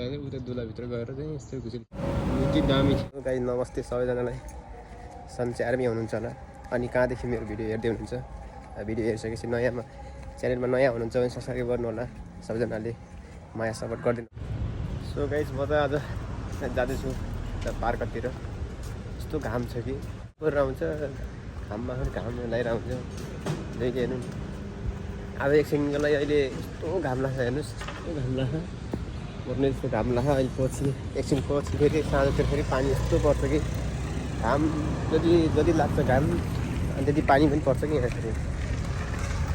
लाग्दै उता दुलाभित्र गएर चाहिँ यस्तो घुसिल यति दामी थियो गाइस। नमस्ते सबैजनालाई, सन्चै आर्मी हुनुहुन्छ होला अनि कहाँदेखि मेरो भिडियो हेर्दै हुनुहुन्छ। भिडियो हेरिसकेपछि नयाँमा च्यानलमा नयाँ हुनुहुन्छ भने सब्सक्राइब गर्नु होला, सबैजनाले माया सपोर्ट गरिदिनु। सो गाइस म त आज जाँदैछु पार्कतिर। यस्तो घाम छ कि गरेर आउँछ, घाममा घाम लगाइरहेको हुन्छ देखि हेर्नु। अब एकछिनको लागि अहिले यस्तो घाम लाग्छ, हेर्नुहोस् यस्तो घाम लाग्छ, पर्ने यस्तो घाम लाग्छ। अहिले पछि एकछिन पछि फेरि साँझतिर फेरि पानी यस्तो पर्छ कि घाम जति लाग्छ घाम अनि त्यति पानी पनि पर्छ कि यहाँ फेरि।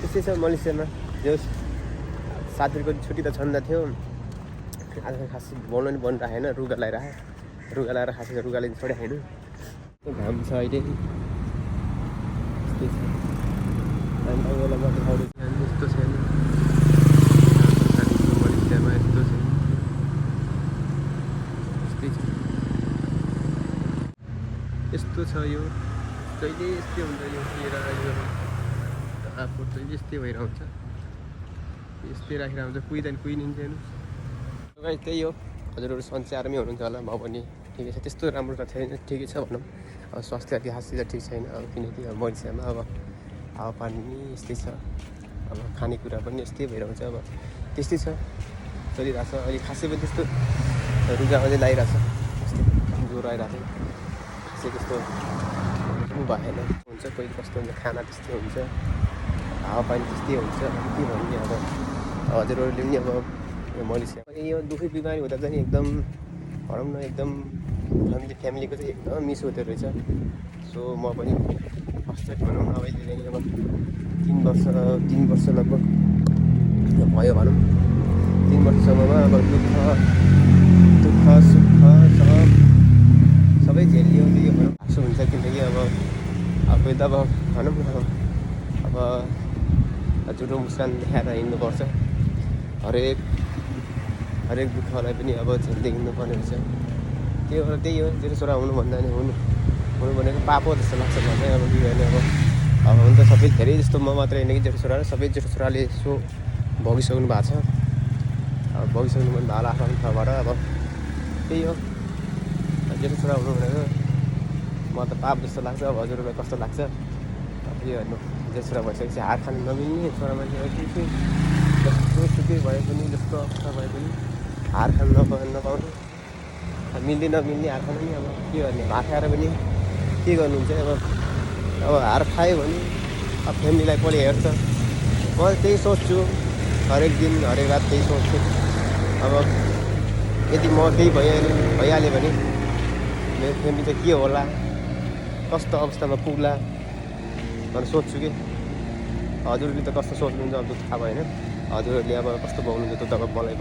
त्यस्तै छ मलेसियामा। जो 7 दिनको छुट्टी त छन्दा थियो, आज खास बोल्नु पनि बन्द राखेन, रुगा लगाएर खासै रुगाले छोडे होइन। घाम छ अहिले यस्तै छ। अनि तपाईँलाई म देखाउँदै यस्तो छैन मलेसियामा, यस्तो छ यस्तो छ। यो जहिले यस्तै हुन्छ, यो आफू चाहिँ यस्तै भइरहन्छ, यस्तै राखिरहन्छ, कुहिनिन्छ हेर्नु। त्यही हो, हजुरहरू सन्चै आर्मी हुनुहुन्छ होला, म पनि ठिकै छ, त्यस्तो राम्रो त छैन, ठिकै छ भनौँ। अब स्वास्थ्य अलिक खासै त ठिक छैन अब, किनकि अब मलेसियामा अब हावापानी यस्तै छ, अब खानेकुरा पनि यस्तै भइरहन्छ, अब त्यस्तै छ चलिरहेको छ। अहिले खासै पनि त्यस्तो रुगा अझै लगाइरहेको छ, त्यस्तै ज्वरो आइरहेको छ, खासै त्यस्तो भएन। हुन्छ कोही कस्तो हुन्छ, खाना त्यस्तै हुन्छ, हावापानी त्यस्तै हुन्छ, के भन्ने अब। हजुरहरूले पनि अब मलेसिया यो दुःखी बिमारी हुँदा चाहिँ एकदम भनौँ न, एकदम फ्यामिलीको चाहिँ एकदम मिस हुँदो रहेछ। सो म पनि फर्स्ट भनौँ अब अहिले अब 3 वर्ष लगभग भयो भनौँ। 3 वर्षसम्ममा अब दुःख सुख सबै झेलियो त्यो भनौँ। आँसु हुन्छ किनकि अब त अब भनौँ न अब जुठो मुस्कान देखाएर हिँड्नुपर्छ, हरेक दुःखलाई पनि अब झेल्दै हिँड्नुपर्ने रहेछ। त्यही हो जेठो छोरा हुनुभन्दा नि हुनु भनेको पाप हो जस्तो लाग्छ मलाई चाहिँ। अब के गर्ने अब हुन त सबै धेरै जस्तो म मात्रै होइन कि जेठो छोरा, सबै जेठो छोराले यसो भोगिसक्नु भएको छ, अब भोगिसक्नु पनि भयो आफ्नो ठाउँबाट। अब त्यही हो, जेठो छोरा हुनु भनेको म त पाप जस्तो लाग्छ। अब हजुरहरूलाई कस्तो लाग्छ के गर्नु, जेठो छोरा भइसकेपछि हार खानु नमिल्ने छोरा मान्छे जस्तो सुकै भए पनि, जस्तो अवस्था भए पनि हार खानु नपाउनु, मिल्दै नमिल्ने हार खानु नि। अब के गर्ने, भात खाएर पनि के गर्नुहुन्छ अब हार खायो भने अब फ्यामिलीलाई कसले हेर्छ। म त्यही सोच्छु, हरेक दिन हरेक रात त्यही सोच्छु। अब यदि म केही भइहाल्यो भने मेरो फ्यामिली चाहिँ के होला, कस्तो अवस्थामा पुग्ला भनेर सोध्छु कि। हजुरहरूले त कस्तो सोच्नुहुन्छ अब थाहा भएन, हजुरहरूले अब कस्तो पाउनुहुन्छ त्यो त अब मलाई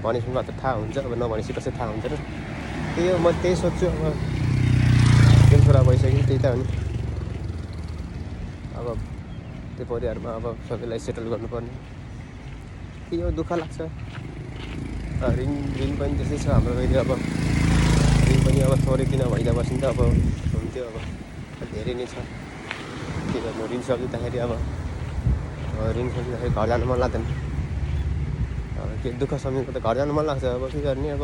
भनेपछि मात्र थाहा हुन्छ, अब नभनेपछि कसै थाहा हुन्छ र। त्यही हो, म त्यही सोध्छु। अब जेठो छोरा भइसक्यो त्यही त हो नि, अब त्यो परिवारमा अब सबैलाई सेटल गर्नुपर्ने। त्यही हो, दुःख लाग्छ। ऋण पनि त्यस्तै छ हाम्रो अहिले। अब ऋण पनि अब थोरै किन भइदा बसिन्छ, अब हुन्थ्यो अब धेरै नै छ। के गर्नु, ऋण सम्झिँदाखेरि अब ऋण सम्झिँदाखेरि घर जानु मन लाग्दैन। अब के दुःख सम्झिँदा त घर जानु मन लाग्छ। अब के गर्ने, अब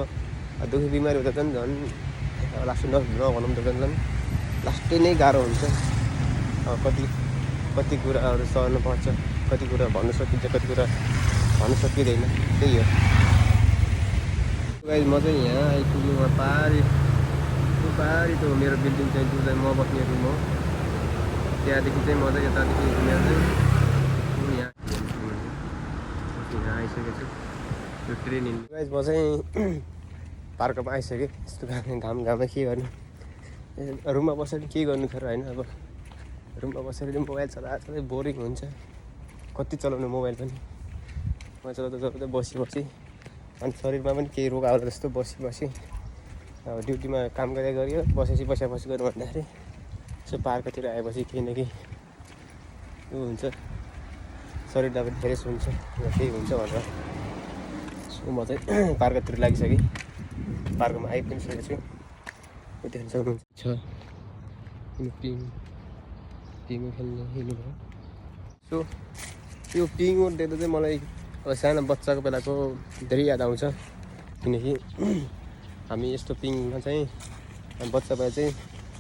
दुःखी बिमारी हुँदा चाहिँ झन् लास्ट नभनौँ त झन् लास्टै नै गाह्रो हुन्छ। अब कति कुराहरू सहनुपर्छ, कति कुरा भन्नु सकिन्छ, कति कुरा भन्नु सकिँदैन। त्यही हो गाइस। म चाहिँ यहाँ आइपुग्नु पारि त हो मेरो बिल्डिङ चाहिँ, जो चाहिँ म बस्ने रुम हो। त्यहाँदेखि चाहिँ म चाहिँ यतादेखि यहाँ आइसकेको छु। यो ट्रेन हिँड्नु गाइस। म चाहिँ पार्कमा आइसकेँ। यस्तो घाममा के गर्नु, रुममा बसेर के गर्नु थियो र होइन। अब रुममा बसेर मोबाइल चलाएर बोरिङ हुन्छ, कति चलाउनु मोबाइल पनि। मोबाइल चलाउँदा बसी अनि शरीरमा पनि केही रोग आउला जस्तो बसी अब ड्युटीमा काम गरियो बसी गर्नु भन्दाखेरि यसो पार्कतिर आएपछि केही न केही ऊ हुन्छ, शरीरलाई पनि फ्रेस हुन्छ, केही हुन्छ भनेर सो म चाहिँ पार्कतिर लागिसकेँ। पार्कमा आइ पनि सकेको छु। यो देख्न सक्नुहुन्छ पिङो खेल्न हिँड्नुभयो। सो यो पिङो देख्दा चाहिँ मलाई अब सानो बच्चाको बेलाको धेरै याद आउँछ। किनकि हामी यस्तो पिङमा चाहिँ बच्चा भए चाहिँ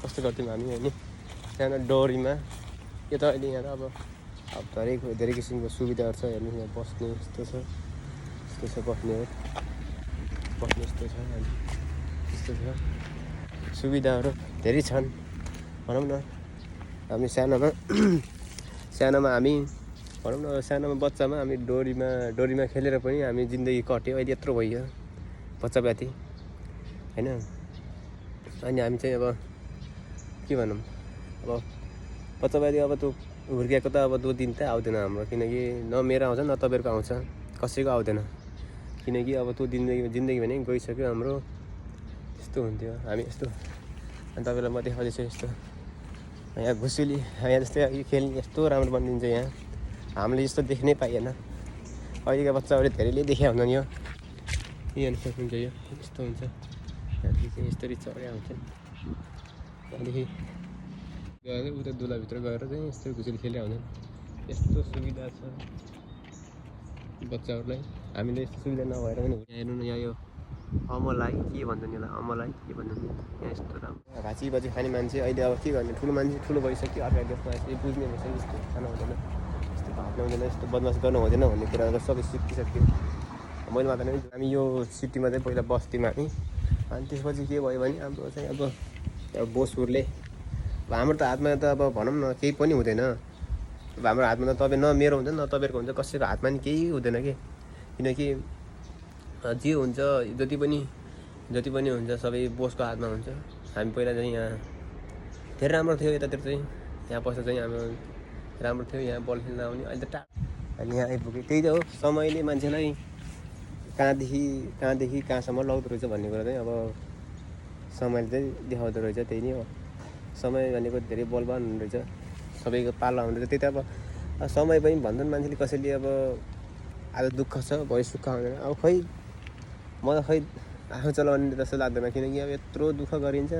कस्तो गर्थ्यौँ हामी होइन सानो डोरीमा यो त अहिले यहाँ अब धेरै किसिमको सुविधाहरू छ हेर्नु यहाँ बस्ने यस्तो छ बस्ने यस्तो छ अनि यस्तो छ सुविधाहरू धेरै छन् भनौँ न हामी सानोमा हामी भनौँ न सानोमा बच्चामा हामी डोरीमा खेलेर पनि हामी जिन्दगी कट्यो अहिले यत्रो भइयो बच्चा ब्याती होइन अनि हामी चाहिँ अब के भनौँ अब बच्चा ब्याती अब त्यो हुर्किएको त अब 2 दिन त आउँदैन हाम्रो किनकि न मेरो आउँछ न तपाईँहरूको आउँछ कसैको आउँदैन किनकि अब त्यो जिन्दगी भने गइसक्यो हाम्रो यस्तो हुन्थ्यो हामी यस्तो अनि तपाईँलाई म देखाउँदैछु यस्तो यहाँ घुसुली यहाँ जस्तै यो खेल्ने यस्तो राम्रो बनिदिन्छ यहाँ हामीले यस्तो देख्नै पाइएन अहिलेका बच्चाहरूले धेरैले देखे हुँदैन यो हेर्नु सक्नुहुन्छ यो यस्तो हुन्छ त्यहाँदेखि चाहिँ यस्तरी चढे आउँछन् त्यहाँदेखि गएर उता दुलाभित्र गएर चाहिँ यस्तो घुसुली खेलेर आउँछन् यस्तो सुविधा छ बच्चाहरूलाई हामीले यस्तो सुविधा नभएर पनि हेर्नु न यहाँ यो अमलाई के भन्छन् यसलाई अमलाई के भन्छन् यहाँ यस्तो राम्रो भाँची खाने मान्छे अहिले अब के गर्ने ठुलो मान्छे ठुलो भइसक्यो अर्काको देशमा यसरी बुझ्ने भइसक्यो यस्तो खानु हुँदैन यस्तो भाग्नु हुँदैन यस्तो बदमास गर्नु हुँदैन भन्ने कुराहरू सबै सिकिसक्यो मैले मात्र नै हामी यो सिटीमा चाहिँ पहिला बस्थ्यौँ हामी अनि त्यसपछि के भयो भने हाम्रो चाहिँ अब बोसुरले अब हाम्रो त हातमा त अब भनौँ न केही पनि हुँदैन अब हाम्रो हातमा त तपाईँ न मेरो हुन्छ न तपाईँहरूको हुन्छ कसैको हातमा नि केही हुँदैन कि किनकि जे हुन्छ जति पनि हुन्छ सबै बोसको हातमा हुन्छ हामी पहिला चाहिँ यहाँ धेरै राम्रो थियो यतातिर चाहिँ यहाँ बस्दा चाहिँ हाम्रो राम्रो थियो यहाँ बल खेल्न आउने अहिले त अनि यहाँ आइपुग्यो त्यही त हो समयले मान्छेलाई कहाँदेखि कहाँसम्म लग्दो रहेछ भन्ने कुरा चाहिँ अब समयले चाहिँ देखाउँदो रहेछ त्यही नै हो समय भनेको धेरै बलवान हुने रहेछ सबैको पाल्ला हुँदो रहेछ त्यही त अब समय पनि भन्छन् मान्छेले कसैले अब आज दुःख छ भोलि सुख आउँदैन अब खै मलाई खै आफू चलाउने जस्तो लाग्दैन किनकि अब यत्रो दुःख गरिन्छ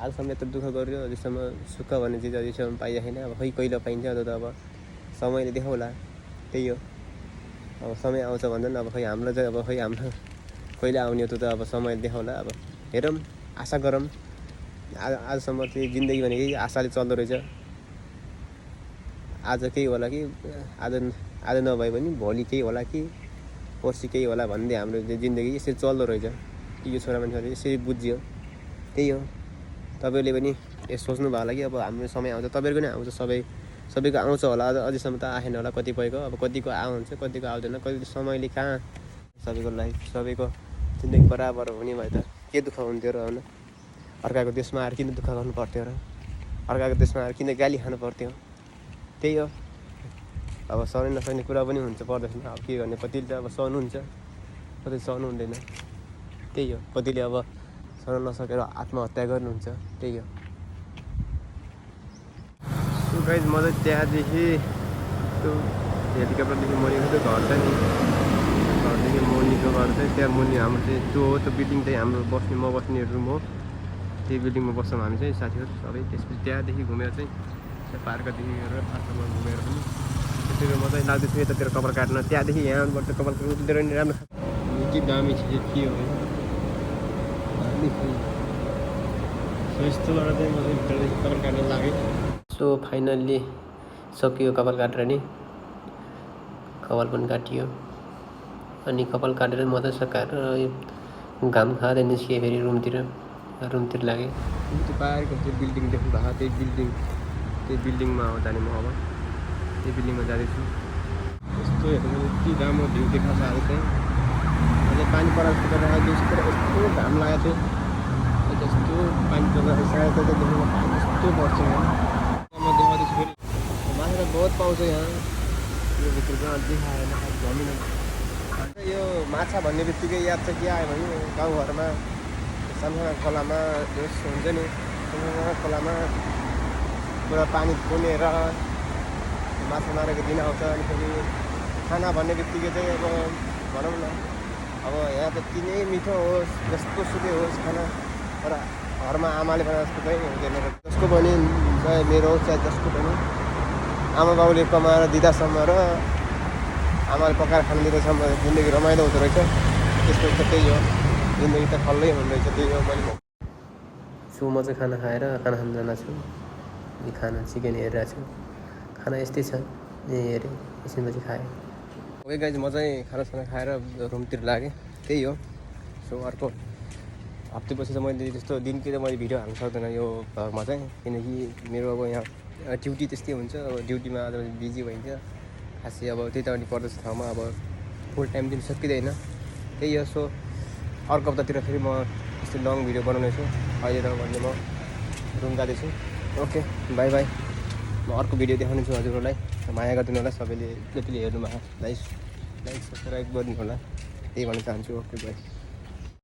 आजसम्म यत्रो दुःख गर्यो अझैसम्म सुख भन्ने चिज अझैसम्म पाइएको छैन अब खै कहिले पाइन्छ त्यो त अब समयले देखाउला त्यही हो अब समय आउँछ भन्दैन अब खै हाम्रो चाहिँ अब खै हाम्रो कहिले आउने त्यो त अब समयले देखाउला अब हेरौँ आशा गरौँ आजसम्म चाहिँ जिन्दगी भनेकै आशाले चल्दो रहेछ आज केही होला कि आज नभए पनि भोलि केही होला कि पर्सि केही होला भन्दै हाम्रो जिन्दगी यसरी चल्दो रहेछ यो छोरा मान्छेहरूले यसरी बुझ्यो त्यही हो तपाईँहरूले पनि यसो सोच्नु भयो होला कि अब हाम्रो समय आउँछ तपाईँहरूको नै आउँछ सबैको आउँछ होला अझैसम्म त आएन होला कतिपयको अब कतिको आउँछ कतिको आउँदैन कति समयले कहाँ सबैको लाइफ सबैको जिन्दगी बराबर हुने भए त के दुःख हुन्थ्यो र होइन अर्काको देशमा आएर किन दुःख गर्नु पर्थ्यो र अर्काको देशमा आएर किन गाली खानु पर्थ्यो त्यही हो अब सहनै नसक्ने कुरा पनि हुन्छ पर्दैन अब के गर्ने कतिले त अब सहनुहुन्छ कति सहनु हुँदैन त्यही हो कतिले अब सहन नसकेर आत्महत्या गर्नुहुन्छ त्यही हो सो गाइज म चाहिँ त्यहाँदेखि त्यो हेलिकप्टरदेखि मुनिको त्यो घर छ नि घरदेखि मुनिको घर चाहिँ त्यहाँ मुनि हाम्रो चाहिँ त्यो हो त्यो बिल्डिङ चाहिँ हाम्रो म बस्ने रुम हो त्यही बिल्डिङमा बस्छौँ हामी चाहिँ साथीहरू सबै त्यसपछि त्यहाँदेखि घुमेर चाहिँ त्यहाँ पार्कदेखि गएर पार्कमा घुमेर पनि त्यतिखेर म चाहिँ लाग्दैछु यतातिर कपाल काट्न त्यहाँदेखि यहाँबाट कपाल काट्नु नि राम्रो के दामी छ के हो यस्तोबाट चाहिँ म चाहिँ भित्रदेखि कपाल काट्न लागेँ सो फाइनल्ली सकियो कपाल काटेर नि कपाल पनि काटियो अनि कपाल काटेर मात्रै सकाएर घाम खाँदै निस्किएँ फेरि रुमतिर लागेँ त्यो पार्कको त्यो बिल्डिङ देख्नु भएको त्यही बिल्डिङमा हो जाने म अब त्यही बिल्डिङमा जाँदैछु यस्तो हेर्नु यति राम्रो भ्यू देखाएको छ अहिले चाहिँ अहिले पानी परेको यस्तो घाम लागेको थियो यस्तो पानी परेको सायद देख्नु पानी यस्तो पर्छ यहाँ म देखाउँदैछु फेरि माछा त बहुत पाउँछ यहाँ यो भित्रको देखाएन जमिन यो माछा भन्ने बित्तिकै याद चाहिँ के आयो भने गाउँघरमा सानसानो खोलामा हुन्छ नि सानसानो खोलामा पुरा पानी पुनेर माछा मारेको दिन आउँछ अनि फेरि खाना भन्ने बित्तिकै चाहिँ अब भनौँ न अब यहाँ त तिनै मिठो होस् जस्तो सुकै होस् खाना तर घरमा आमाले बनाए जस्तो चाहिँ हुँदैन जसको पनि चाहे मेरो चाहे जसको पनि आमा बाउले कमाएर दिँदासम्म र आमाले पकाएर खानु दिँदासम्म जिन्दगी रमाइलो हुँदो रहेछ त्यस्तो त त्यही हो जिन्दगी त खल्लै हुँदो रहेछ त्यही हो मैले सो म चाहिँ खाना खाएर खाना खान जान छु यो खाना चिकन हेरिरहेको छु खाना यस्तै छ यहीँ हेरेँ एकछिनपछि खाएँ ओके गाइज म चाहिँ खानासाना खाएर रुमतिर लागेँ त्यही हो सो अर्को हप्तापछि चाहिँ मैले त्यस्तो दिनकै त मैले भिडियो हाल्नु सक्दैन यो भ्लगमा चाहिँ किनकि मेरो अब यहाँ ड्युटी त्यस्तै हुन्छ अब ड्युटीमा आज बिजी भइन्छ खासै अब त्यही त अनि पर्दछ ठाउँमा अब फुल टाइम दिन सकिँदैन त्यही हो सो अर्को हप्तातिर फेरि म यस्तो लङ भिडियो बनाउने छु अहिले त भन्ने म रुम जाँदैछु ओके बाई बाई म अर्को भिडियो देखाउने छु हजुरहरूलाई माया गरिदिनु होला सबैले जतिले हेर्नु भएको लाइक सब्सक्राइब गरिदिनु होला त्यही भन्न चाहन्छु ओके बाई